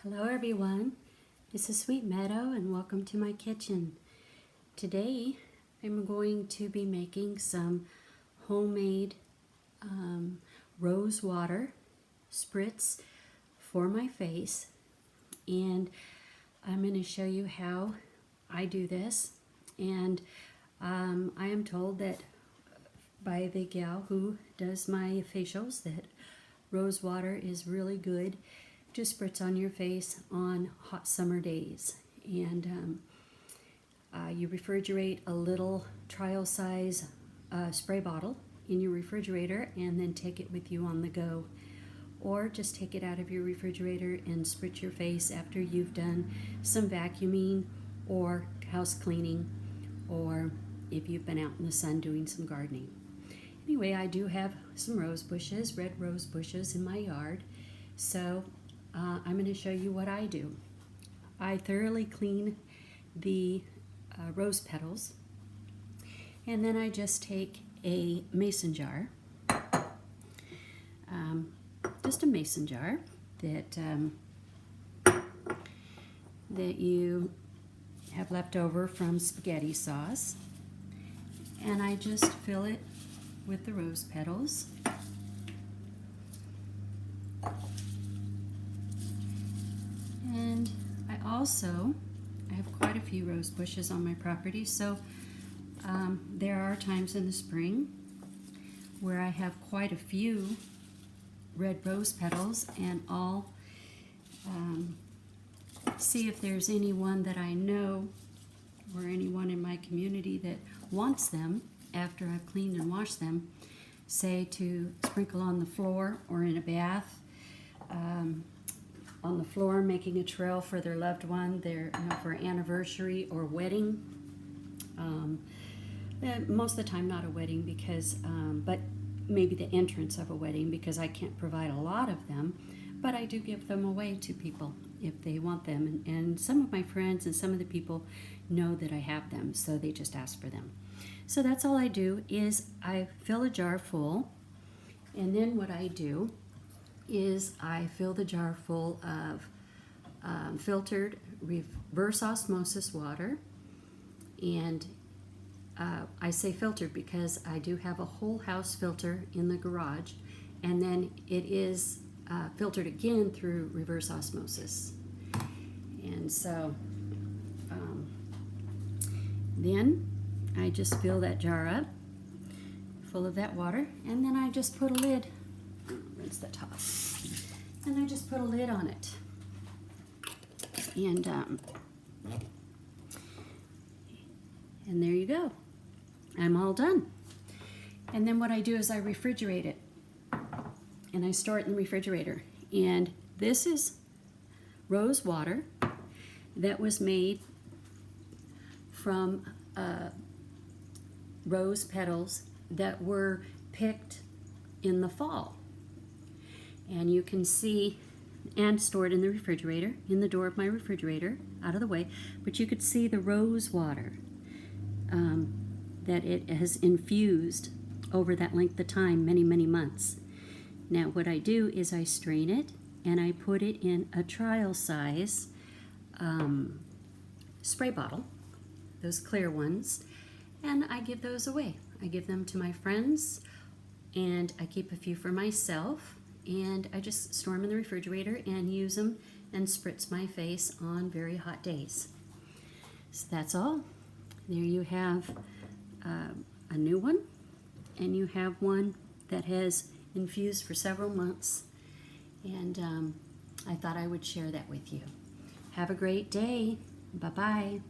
Hello everyone, this is Sweet Meadow and welcome to my kitchen. Today I'm going to be making some homemade rose water spritz for my face, and I'm going to show you how I do this. And I am told that by the gal who does my facials that rose water is really good to spritz on your face on hot summer days. And you refrigerate a little trial size spray bottle in your refrigerator and then take it with you on the go, or just take it out of your refrigerator and spritz your face after you've done some vacuuming or house cleaning, or if you've been out in the sun doing some gardening. Anyway, I do have some rose bushes, red rose bushes in my yard, so I'm going to show you what I do. I thoroughly clean the rose petals, and then I just take a mason jar, just a mason jar that you have left over from spaghetti sauce, and I just fill it with the rose petals. And I have quite a few rose bushes on my property, so there are times in the spring where I have quite a few red rose petals, and I'll see if there's anyone that I know or anyone in my community that wants them after I've cleaned and washed them, say to sprinkle on the floor or in a bath. On the floor, making a trail for their loved one, for anniversary or wedding. Most of the time not a wedding, because but maybe the entrance of a wedding, because I can't provide a lot of them, but I do give them away to people if they want them. And some of my friends and some of the people know that I have them, so they just ask for them. So that's all I do, is I fill a jar full, and then what I do is I fill the jar full of filtered reverse osmosis water. And I say filtered because I do have a whole house filter in the garage, and then it is filtered again through reverse osmosis. And so then I just fill that jar up full of that water, and then I just put a lid, rinse the top, and I just put a lid on it. And there you go. I'm all done. And then what I do is I refrigerate it, and I store it in the refrigerator. And this is rose water that was made from rose petals that were picked in the fall. And you can see, and stored in the refrigerator, in the door of my refrigerator, out of the way, but you could see the rose water that it has infused over that length of time, many, many months. Now what I do is I strain it, and I put it in a trial size spray bottle, those clear ones, and I give those away. I give them to my friends, and I keep a few for myself, and I just store them in the refrigerator and use them and spritz my face on very hot days. So that's all. There you have a new one, and you have one that has infused for several months, and I thought I would share that with you. Have a great day. Bye-bye.